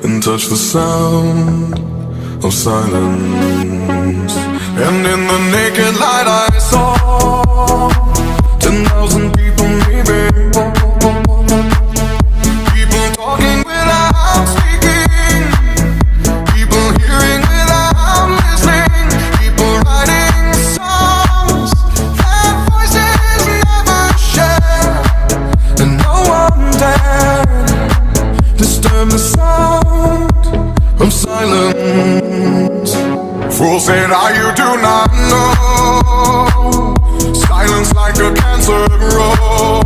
and touch the sound of silence. And in the naked light I saw 10,000 people maybe, people talking without speaking, people hearing without listening, people writing songs that voices never share, and no one dared disturb the sound of silence. Fools say now you do not know, silence like a cancer grows.